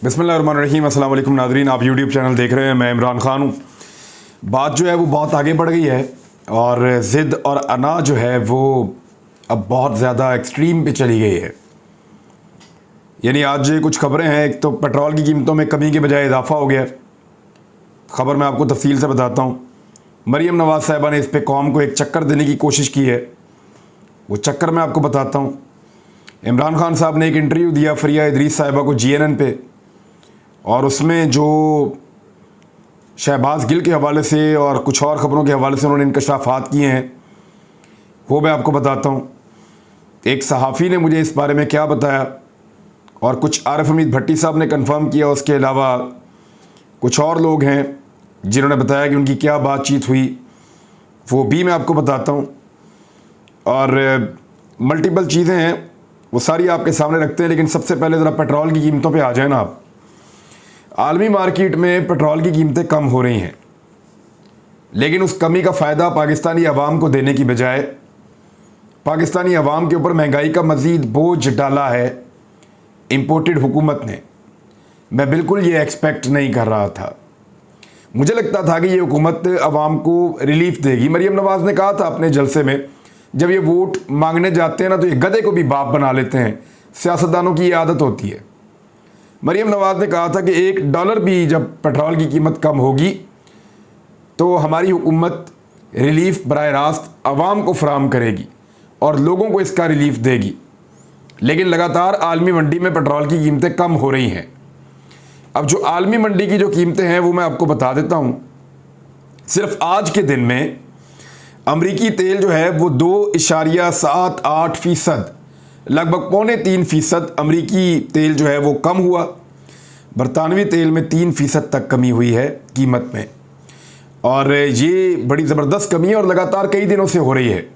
बिस्मिल्लाहिर्रहमानिर्रहीम। अस्सलाम वालेकुम नाज़रीन, आप यूट्यूब चैनल देख रहे हैं। मैं इमरान ख़ान हूँ। बात जो है वो बहुत आगे बढ़ गई है और ज़िद और अना जो है वो अब बहुत ज़्यादा एक्सट्रीम पे चली गई है। यानी आज कुछ खबरें हैं। एक तो पेट्रोल की कीमतों में कमी के बजाय इजाफा हो गया। ख़बर मैं आपको तफसील से बताता हूँ। मरीम नवाज़ साहिबा ने इस पर कौम को एक चक्कर देने की कोशिश की है। वो चक्कर मैं आपको बताता हूँ। इमरान खान साहब ने एक इंटरव्यू दिया फरिया इदरीस साहिबा को GNN पे, और उसमें जो शहबाज गिल के हवाले से और कुछ और ख़बरों के हवाले से उन्होंने इंकशाफात किए हैं वो मैं आपको बताता हूँ। एक सहाफ़ी ने मुझे इस बारे में क्या बताया और कुछ आरिफ हमीद भट्टी साहब ने कंफर्म किया। उसके अलावा कुछ और लोग हैं जिन्होंने बताया कि उनकी क्या बातचीत हुई, वो भी मैं आपको बताता हूँ। और मल्टीपल चीज़ें हैं, वो सारी आपके सामने रखते हैं। लेकिन सबसे पहले ज़रा पेट्रोल की कीमतों पे आ जाए ना आप। आलमी मार्केट में पेट्रोल की कीमतें कम हो रही हैं, लेकिन उस कमी का फ़ायदा पाकिस्तानी अवाम को देने की बजाय पाकिस्तानी अवाम के ऊपर महंगाई का मज़ीद बोझ डाला है इंपोर्टेड हुकूमत ने। मैं बिल्कुल ये एक्सपेक्ट नहीं कर रहा था। मुझे लगता था कि ये हुकूमत अवाम को रिलीफ देगी। मरीम नवाज़ ने कहा था अपने जलसे में, जब ये वोट मांगने जाते हैं ना तो ये गधे को भी बाप बना लेते हैं। सियासतदानों की ये आदत होती है। मरीम नवाज़ ने कहा था कि $1 भी जब पेट्रोल की कीमत कम होगी तो हमारी हुकूमत रिलीफ बराह रास्त अवाम को फराहम करेगी और लोगों को इसका रिलीफ देगी। लेकिन लगातार आलमी मंडी में पेट्रोल की कीमतें कम हो रही हैं। अब जो आलमी मंडी की जो कीमतें हैं वो मैं आपको बता देता हूँ। सिर्फ आज के दिन में अमरीकी तेल जो है वो 2.78%, लगभग 2.25% अमरीकी तेल जो है वो कम हुआ। बरतानवी तेल में 3% तक कमी हुई है कीमत में, और ये बड़ी ज़बरदस्त कमी है और लगातार कई दिनों से हो रही है।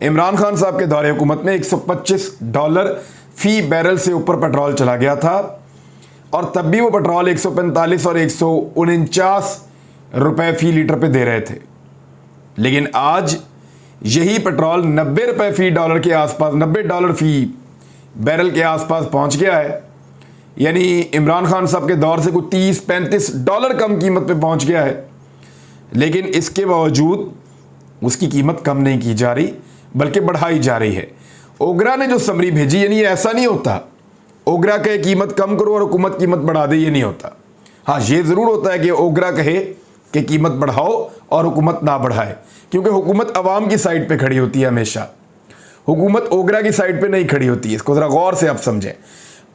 इमरान खान साहब के दौरे हुकूमत में $125 फ़ी बैरल से ऊपर पेट्रोल चला गया था, और तब भी वो पेट्रोल 145 और 149 रुपये फ़ी लीटर पे दे रहे थे। लेकिन आज यही पेट्रोल 90 रुपये फ़ी डॉलर के आसपास, $90 फ़ी बैरल के आसपास पहुंच गया है। यानी इमरान खान साहब के दौर से कुछ $30-35 कम कीमत पे पहुंच गया है। लेकिन इसके बावजूद उसकी कीमत कम नहीं की जा रही, बल्कि बढ़ाई जा रही है। ओगरा ने जो समरी भेजी, यानी ऐसा नहीं होता ओगरा कहे कीमत कम करो और हुकूमत कीमत बढ़ा दे, ये नहीं होता। हाँ, ये ज़रूर होता है कि ओगरा कहे कि कीमत बढ़ाओ और हुकूमत ना बढ़ाए, क्योंकि हुकूमत अवाम की साइड पे खड़ी होती है हमेशा। हुकूमत ओगरा की साइड पे नहीं खड़ी होती है। इसको ज़रा गौर से आप समझें।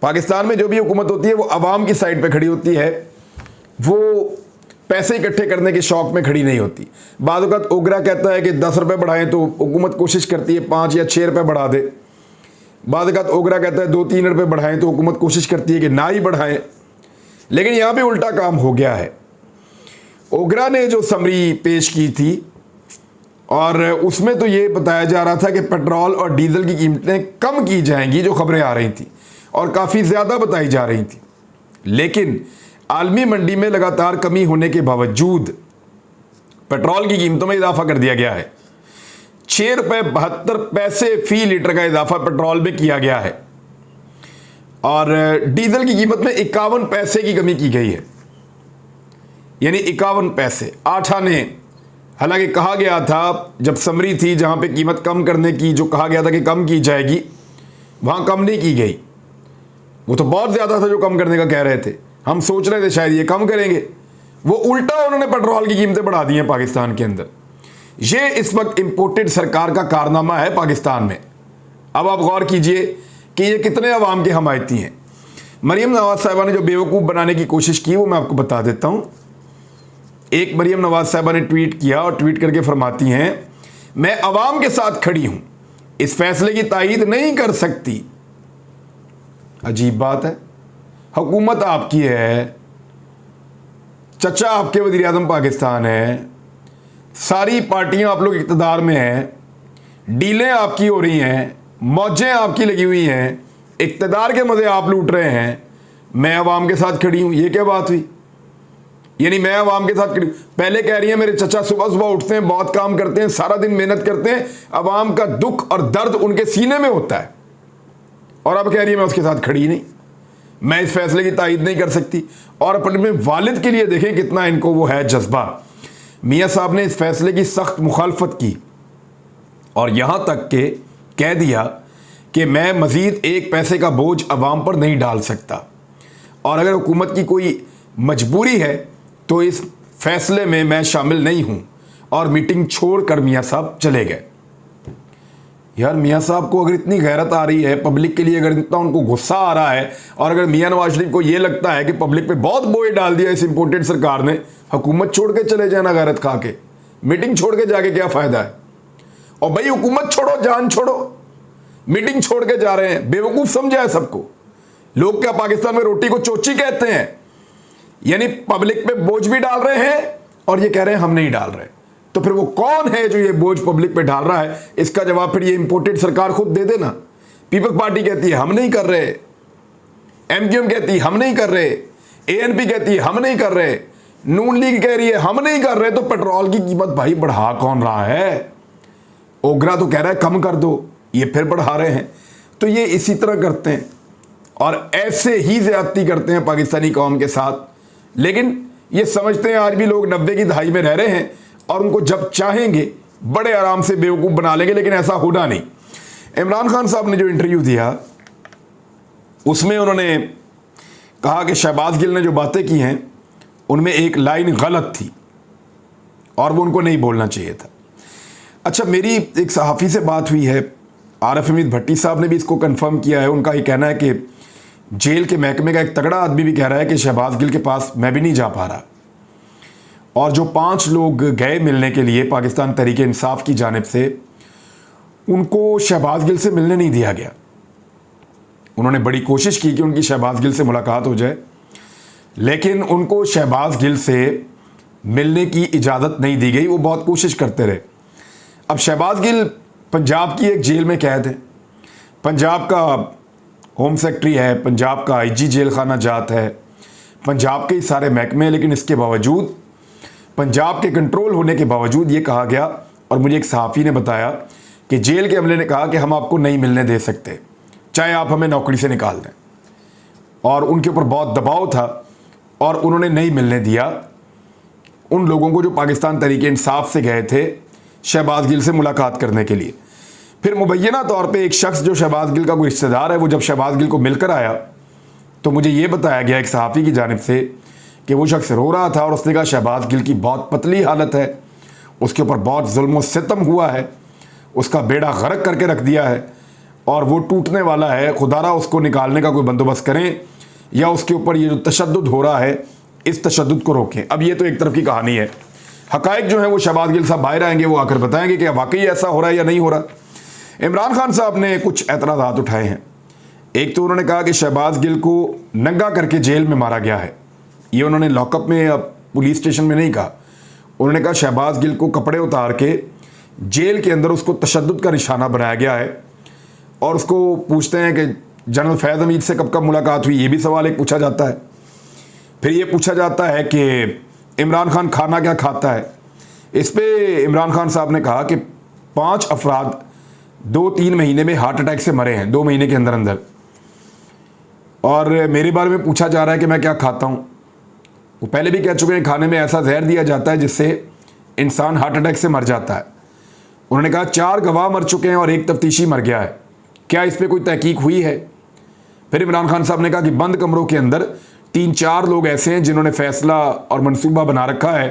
पाकिस्तान में जो भी हुकूमत होती है वो अवाम की साइड पे खड़ी होती है, वो पैसे इकट्ठे करने के शौक़ में खड़ी नहीं होती। बाद वक़्त ओगरा कहता है कि 10 रुपये बढ़ाएं तो हुकूमत कोशिश करती है 5 या 6 रुपये बढ़ा दे। बाद वक़्त ओगरा कहता है 2-3 रुपये बढ़ाएं तो हुकूमत कोशिश करती है कि ना ही बढ़ाएं। लेकिन यहाँ पर उल्टा काम हो गया है। ओगरा ने जो समरी पेश की थी और उसमें तो ये बताया जा रहा था कि पेट्रोल और डीजल की कीमतें कम की जाएंगी, जो खबरें आ रही थी और काफ़ी ज़्यादा बताई जा रही थी। लेकिन आलमी मंडी में लगातार कमी होने के बावजूद पेट्रोल की कीमतों में इजाफा कर दिया गया है। $6.72 फ़ी लीटर का इजाफा पेट्रोल में किया गया है, और डीजल की कीमत में 51 पैसे की कमी की गई है। यानी 51 पैसे, 8 आने। हालांकि कहा गया था, जब समरी थी जहां पे कीमत कम करने की जो कहा गया था कि कम की जाएगी, वहां कम नहीं की गई। वो तो बहुत ज़्यादा था जो कम करने का कह रहे थे। हम सोच रहे थे शायद ये कम करेंगे, वो उल्टा उन्होंने पेट्रोल की कीमतें बढ़ा दी हैं पाकिस्तान के अंदर। ये इस वक्त इंपोर्टेड सरकार का कारनामा है पाकिस्तान में। अब आप गौर कीजिए कि ये कितने अवाम के हमायती हैं। मरीम नवाज़ साहिबा ने जो बेवकूफ़ बनाने की कोशिश की वो मैं आपको बता देता हूँ। एक मरीम नवाज़ साहिबा ने ट्वीट किया और ट्वीट करके फरमाती हैं, मैं अवाम के साथ खड़ी हूँ, इस फैसले की तायीद नहीं कर सकती। अजीब बात है। हुकूमत आपकी है, चचा आपके वज़ीर आज़म पाकिस्तान है, सारी पार्टियां आप लोग इक़्तिदार में हैं, डीलें आपकी हो रही हैं, मौजें आपकी लगी हुई हैं, इक़्तिदार के मज़े आप लूट रहे हैं, मैं अवाम के साथ खड़ी हूँ। ये क्या बात हुई? यानी मैं अवाम के साथ खड़ी। पहले कह रही है मेरे चचा सुबह सुबह उठते हैं, बहुत काम करते हैं, सारा दिन मेहनत करते हैं, अवाम का दुख और दर्द उनके सीने में होता है, और अब कह रही है मैं उसके साथ खड़ी नहीं। मैं इस फैसले की तायद नहीं कर सकती। और अपने वालिद के लिए देखें कितना इनको वो है जज्बा। मियाँ साहब ने इस फैसले की सख्त मुखालफत की और यहाँ तक के कह दिया कि मैं मज़ीद एक पैसे का बोझ अवाम पर नहीं डाल सकता, और अगर हुकूमत की कोई मजबूरी है तो इस फैसले में मैं शामिल नहीं हूँ। और मीटिंग छोड़कर मियाँ साहब चले गए। यार मियाँ साहब को अगर इतनी गैरत आ रही है पब्लिक के लिए, अगर इतना उनको गुस्सा आ रहा है, और अगर मियाँ नवाज शरीफ को ये लगता है कि पब्लिक पे बहुत बोझ डाल दिया इस इम्पोर्टेड सरकार ने, हुकूमत छोड़ के चले जाना गैरत खा के, मीटिंग छोड़ के जाके क्या फ़ायदा है। और भाई हुकूमत छोड़ो, जान छोड़ो, मीटिंग छोड़ के जा रहे हैं, बेवकूफ़ समझा है सबको। लोग क्या पाकिस्तान में रोटी को चोची कहते हैं? यानी पब्लिक पे बोझ भी डाल रहे हैं और ये कह रहे हैं हम नहीं डाल रहे। तो फिर वो कौन है जो ये बोझ पब्लिक पे डाल रहा है? इसका जवाब फिर ये इंपोर्टेड सरकार खुद दे देना। पीपल्स पार्टी कहती है हम नहीं कर रहे, एमक्यूएम कहती है हम नहीं कर रहे, एएनपी कहती है हम नहीं कर रहे, नून लीग कह रही है हम नहीं कर रहे। तो पेट्रोल की कीमत भाई बढ़ा कौन रहा है? ओगरा तो कह रहा है कम कर दो, ये फिर बढ़ा रहे हैं। तो ये इसी तरह करते हैं और ऐसे ही ज्यादती करते हैं पाकिस्तानी कौम के साथ। लेकिन ये समझते हैं आज भी लोग 90 की दहाई में रह रहे हैं और उनको जब चाहेंगे बड़े आराम से बेवकूफ़ बना लेंगे, लेकिन ऐसा होना नहीं। इमरान खान साहब ने जो इंटरव्यू दिया उसमें उन्होंने कहा कि शहबाज गिल ने जो बातें की हैं उनमें एक लाइन गलत थी और वो उनको नहीं बोलना चाहिए था। अच्छा, मेरी एक सहाफ़ी से बात हुई है, आरिफ हमीद भट्टी साहब ने भी इसको कंफर्म किया है। उनका ये कहना है कि जेल के महकमे का एक तगड़ा आदमी भी कह रहा है कि शहबाज गिल के पास मैं भी नहीं जा पा रहा। और जो 5 लोग गए मिलने के लिए पाकिस्तान तहरीक इंसाफ की जानिब से, उनको शहबाज गिल से मिलने नहीं दिया गया। उन्होंने बड़ी कोशिश की कि उनकी शहबाज गिल से मुलाकात हो जाए, लेकिन उनको शहबाज गिल से मिलने की इजाज़त नहीं दी गई। वो बहुत कोशिश करते रहे। अब शहबाज गिल पंजाब की एक जेल में कैद है, पंजाब का होम सेक्रेटरी है, पंजाब का आईजी जेल खाना जात है, पंजाब के ही सारे महकमे हैं, लेकिन इसके बावजूद पंजाब के कंट्रोल होने के बावजूद ये कहा गया, और मुझे एक सहाफ़ी ने बताया कि जेल के अमले ने कहा कि हम आपको नहीं मिलने दे सकते, चाहे आप हमें नौकरी से निकाल दें। और उनके ऊपर बहुत दबाव था और उन्होंने नहीं मिलने दिया उन लोगों को जो पाकिस्तान तहरीक इंसाफ से गए थे शहबाज गिल से मुलाकात करने के लिए। फिर मुबैना तौर पे एक शख्स जो शहबाज गिल का कोई रिश्तेदार है, वो जब शहबाज गिल को मिलकर आया तो मुझे ये बताया गया एक सहाफ़ी की जानिब से कि वो शख्स रो रहा था और उसने कहा शहबाज गिल की बहुत पतली हालत है, उसके ऊपर बहुत जुल्म सितम हुआ है, उसका बेड़ा गर्क करके रख दिया है और वो टूटने वाला है। खुदारा उसको निकालने का कोई बंदोबस्त करें या उसके ऊपर ये जो तशद्दुद हो रहा है इस तशद्दुद को रोकें। अब ये तो एक तरफ की कहानी है, हकायक जो है वो शहबाज गिल साहब बाहर आएंगे, वो आकर बताएंगे कि वाकई ऐसा हो रहा है या नहीं हो रहा। इमरान खान साहब ने कुछ एतराज़ात उठाए हैं। एक तो उन्होंने कहा कि शहबाज गिल को नंगा करके जेल में मारा गया है। ये उन्होंने लॉकअप में, अब पुलिस स्टेशन में नहीं कहा। उन्होंने कहा शहबाज गिल को कपड़े उतार के जेल के अंदर उसको तशद्दुद का निशाना बनाया गया है। और उसको पूछते हैं कि जनरल फैज़ हमीद से कब कब मुलाकात हुई, ये भी सवाल एक पूछा जाता है। फिर ये पूछा जाता है कि इमरान खान खाना क्या खाता है। इस पे इमरान खान साहब ने कहा कि 5 अफराद 2-3 महीने में हार्ट अटैक से मरे हैं, 2 महीने के अंदर अंदर। और मेरे बारे में पूछा जा रहा है कि मैं क्या खाता हूँ। वो पहले भी कह चुके हैं खाने में ऐसा जहर दिया जाता है जिससे इंसान हार्ट अटैक से मर जाता है। उन्होंने कहा 4 गवाह मर चुके हैं और 1 तफ्तीशी मर गया है, क्या इस पर कोई तहकीक हुई है। फिर इमरान खान साहब ने कहा कि बंद कमरों के अंदर 3-4 लोग ऐसे हैं जिन्होंने फ़ैसला और मनसूबा बना रखा है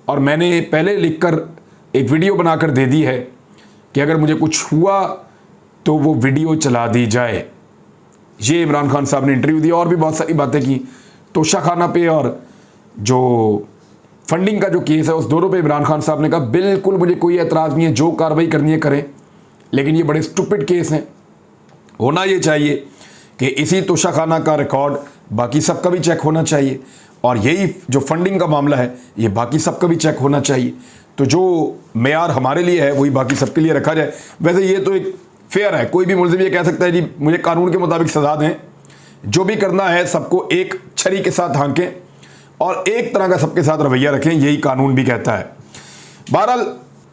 और मैंने पहले लिखकर एक वीडियो बनाकर दे दी है कि अगर मुझे कुछ हुआ तो वो वीडियो चला दी जाए। ये इमरान खान साहब ने इंटरव्यू दिया और भी बहुत सारी बातें की। तोशा खाना पे और जो फंडिंग का जो केस है उस दोनों पे इमरान खान साहब ने कहा बिल्कुल मुझे कोई एतराज़ नहीं है, जो कार्रवाई करनी है करें, लेकिन ये बड़े स्टूपिड केस हैं। होना ये चाहिए कि इसी तोशा खाना का रिकॉर्ड बाकी सबका भी चेक होना चाहिए और यही जो फंडिंग का मामला है ये बाकी सबका भी चेक होना चाहिए। तो जो मेयार हमारे लिए है वही बाकी सबके लिए रखा जाए। वैसे ये तो एक फेयर है, कोई भी मुलजिम ये कह सकता है जी मुझे कानून के मुताबिक सजा दें, जो भी करना है सबको एक छड़ी के साथ हाँकें और एक तरह का सबके साथ रवैया रखें, यही कानून भी कहता है। बहरहाल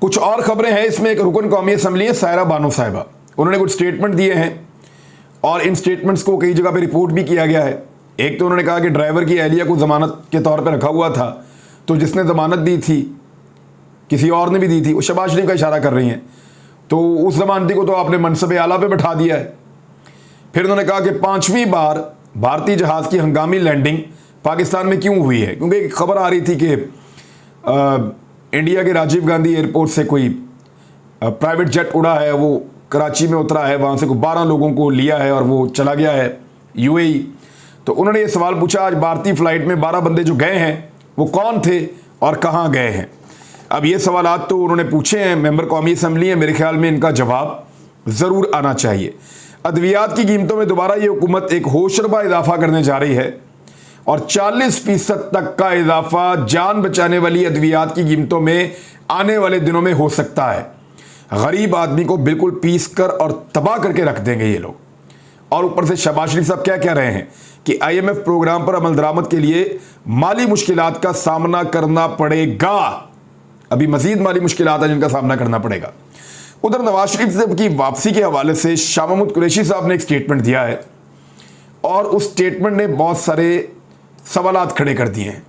कुछ और खबरें हैं इसमें। एक रुकन कौमी असम्बली है सायरा बानो साहिबा, उन्होंने कुछ स्टेटमेंट दिए हैं और इन स्टेटमेंट्स को कई जगह पे रिपोर्ट भी किया गया है। एक तो उन्होंने कहा कि ड्राइवर की अहलिया को ज़मानत के तौर पर रखा हुआ था, तो जिसने ज़मानत दी थी किसी और ने भी दी थी, वो शहबाज शरीफ का इशारा कर रही हैं, तो उस ज़मानती को तो आपने मनसब आला पे बैठा दिया है। फिर उन्होंने कहा कि 5वीं बार भारतीय जहाज़ की हंगामी लैंडिंग पाकिस्तान में क्यों हुई है, क्योंकि एक खबर आ रही थी कि इंडिया के राजीव गांधी एयरपोर्ट से कोई प्राइवेट जेट उड़ा है, वो कराची में उतरा है, वहाँ से कोई 12 लोगों को लिया है और वो चला गया है यूएई। तो उन्होंने ये सवाल पूछा, आज भारतीय फ़्लाइट में 12 बंदे जो गए हैं वो कौन थे और कहाँ गए हैं। अब ये सवालात तो उन्होंने पूछे हैं, मेंबर कौमी असम्बली है, मेरे ख्याल में इनका जवाब ज़रूर आना चाहिए। अद्वियात की कीमतों में दोबारा ये हुकूमत एक होशरबा इजाफा करने जा रही है और 40% तक का इजाफा जान बचाने वाली अद्वियात की कीमतों में आने वाले दिनों में हो सकता है। गरीब आदमी को बिल्कुल पीस कर और तबाह करके रख देंगे ये लोग। और ऊपर से शहबाज शरीफ साहब क्या कह रहे हैं कि IMF प्रोग्राम पर अमल दरामद के लिए माली मुश्किलात का सामना करना पड़ेगा। अभी मजीद माली मुश्किलात है जिनका सामना करना पड़ेगा। उधर नवाज शरीफ साहब की वापसी के हवाले से शाह महमूद कुरैशी साहब ने एक स्टेटमेंट दिया है और उस स्टेटमेंट ने बहुत सारे सवालात खड़े कर दिए हैं।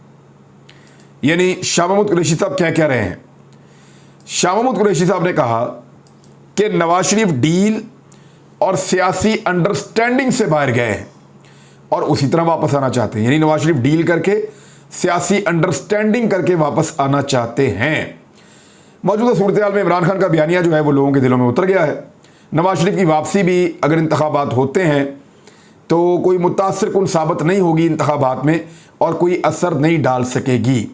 यानी शाह महमूद कुरैशी साहब क्या कह रहे हैं? शाह महमूद कुरैशी साहब ने कहा कि नवाज शरीफ डील और सियासी अंडरस्टैंडिंग से बाहर गए हैं और उसी तरह वापस आना चाहते हैं। यानी नवाज शरीफ डील करके सियासी अंडरस्टैंडिंग करके वापस आना चाहते हैं। मौजूदा सूरत हाल में इमरान खान का बयानिया जो है वो लोगों के दिलों में उतर गया है। नवाज शरीफ की वापसी भी अगर इंतखाबात होते हैं तो कोई मुतासर कुन साबित नहीं होगी इंतखाबात में और कोई असर नहीं डाल सकेगी।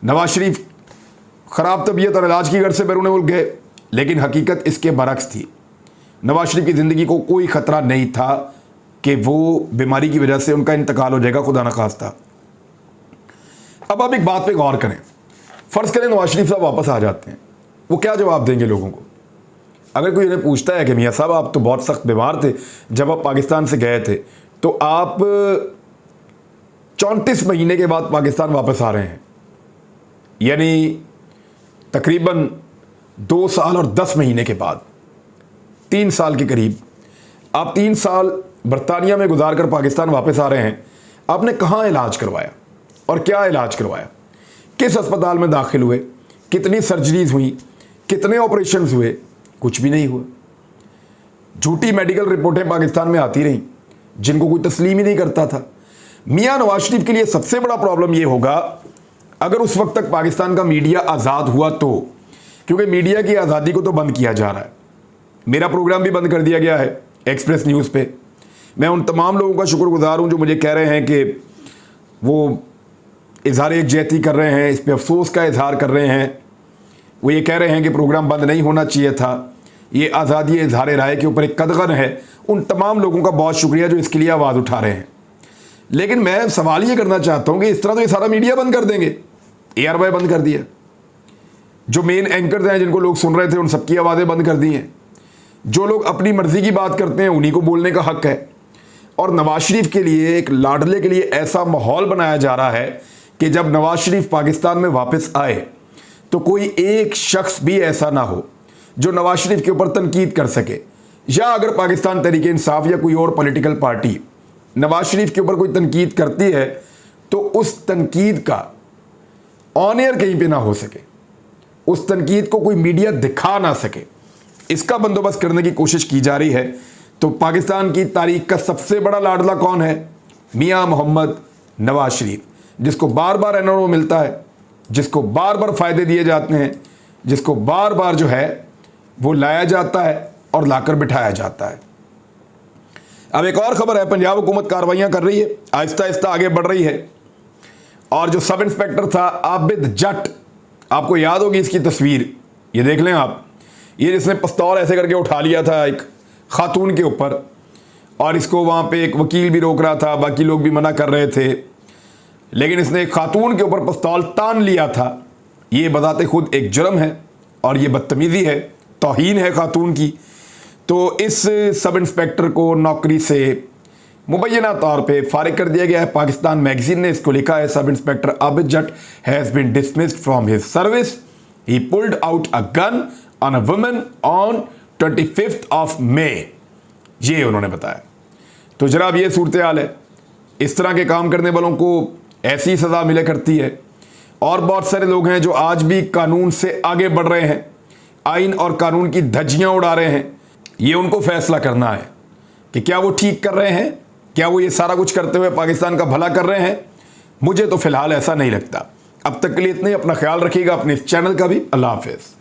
नवाज शरीफ ख़राब तबीयत और इलाज की गर्ज से बैरून मुल्क गए, लेकिन हकीकत इसके बरक्स थी। नवाज शरीफ की ज़िंदगी को कोई ख़तरा नहीं था कि वो बीमारी की वजह से उनका इंतकाल हो जाएगा, खुदा न खास्ता। अब आप एक बात पे गौर करें, फ़र्ज़ करें नवाज शरीफ साहब वापस आ जाते हैं, वो क्या जवाब देंगे लोगों को? अगर कोई उन्हें पूछता है कि मियाँ साहब आप तो बहुत सख्त बीमार थे जब आप पाकिस्तान से गए थे, तो आप 34 महीने के बाद पाकिस्तान वापस आ रहे हैं, यानी तकरीबन 2 साल और 10 महीने के बाद, 3 साल के करीब आप 3 साल बरतानिया में गुजार कर पाकिस्तान वापस आ रहे हैं। आपने कहाँ इलाज करवाया और क्या इलाज करवाया? किस अस्पताल में दाखिल हुए? कितनी सर्जरीज हुई? कितने ऑपरेशंस हुए? कुछ भी नहीं हुआ। झूठी मेडिकल रिपोर्टें पाकिस्तान में आती रहीं जिनको कोई तस्लीम ही नहीं करता था। मियाँ नवाज शरीफ के लिए सबसे बड़ा प्रॉब्लम ये होगा अगर उस वक्त तक पाकिस्तान का मीडिया आज़ाद हुआ तो, क्योंकि मीडिया की आज़ादी को तो बंद किया जा रहा है। मेरा प्रोग्राम भी बंद कर दिया गया है एक्सप्रेस न्यूज़ पे। मैं उन तमाम लोगों का शुक्रगुजार हूँ जो मुझे कह रहे हैं कि वो इजहार यकजहती कर रहे हैं, इस पर अफसोस का इजहार कर रहे हैं। वो ये कह रहे हैं कि प्रोग्राम बंद नहीं होना चाहिए था, ये आज़ादी इजहार राय के ऊपर एक कदगन है। उन तमाम लोगों का बहुत शुक्रिया जो इसके लिए आवाज़ उठा रहे हैं। लेकिन मैं सवाल ये करना चाहता हूँ कि इस तरह तो ये सारा मीडिया बंद कर देंगे। ARY बंद कर दिया, जो मेन एंकर हैं जिनको लोग सुन रहे थे उन सबकी आवाज़ें बंद कर दी हैं। जो लोग अपनी मर्ज़ी की बात करते हैं उन्हीं को बोलने का हक़ है। और नवाज शरीफ के लिए, एक लाडले के लिए ऐसा माहौल बनाया जा रहा है कि जब नवाज शरीफ पाकिस्तान में वापस आए तो कोई एक शख्स भी ऐसा ना हो जो नवाज शरीफ के ऊपर तनकीद कर सके, या अगर पाकिस्तान तहरीक इंसाफ या कोई और पॉलिटिकल पार्टी नवाज शरीफ के ऊपर कोई तनकीद करती है तो उस तनकीद का ऑन एयर कहीं पे ना हो सके, उस तनकीद को कोई मीडिया दिखा ना सके। इसका बंदोबस्त करने की कोशिश की जा रही है। तो पाकिस्तान की तारीख का सबसे बड़ा लाडला कौन है? मियाँ मोहम्मद नवाज शरीफ, जिसको बार बार एनओ मिलता है, जिसको बार बार फ़ायदे दिए जाते हैं, जिसको बार बार जो है वो लाया जाता है और लाकर बिठाया जाता है। अब एक और ख़बर है, पंजाब हुकूमत कार्रवाइयाँ कर रही है, आहिस्ता आहिस्ता आगे बढ़ रही है। और जो सब इंस्पेक्टर था आबिद जट, आपको याद होगी इसकी तस्वीर, ये देख लें आप, ये जिसने पिस्तौल ऐसे करके उठा लिया था एक खातून के ऊपर और इसको वहाँ पे एक वकील भी रोक रहा था, बाकी लोग भी मना कर रहे थे, लेकिन इसने एक खातून के ऊपर पिस्तौल तान लिया था। ये बताते खुद एक जुर्म है और ये बदतमीज़ी है, तौहीन है खातून की। तो इस सब इंस्पेक्टर को नौकरी से मुबैना तौर पे फारिग कर दिया गया है। पाकिस्तान मैगजीन ने इसको लिखा है, sub inspector Abid Jat has been dismissed from his service, he pulled out a gun on a woman on 25th of May। ये उन्होंने बताया। तो जनाब ये सूरत हाल है। इस तरह के काम करने वालों को ऐसी सज़ा मिले करती है। और बहुत सारे लोग हैं जो आज भी कानून से आगे बढ़ रहे हैं, आइन और कानून की धज्जियां उड़ा रहे हैं। ये उनको फैसला करना है कि क्या वो ठीक कर रहे हैं, क्या वो ये सारा कुछ करते हुए पाकिस्तान का भला कर रहे हैं। मुझे तो फिलहाल ऐसा नहीं लगता। अब तक के लिए इतने। अपना ख्याल रखिएगा, अपने इस चैनल का भी। अल्लाह हाफिज़।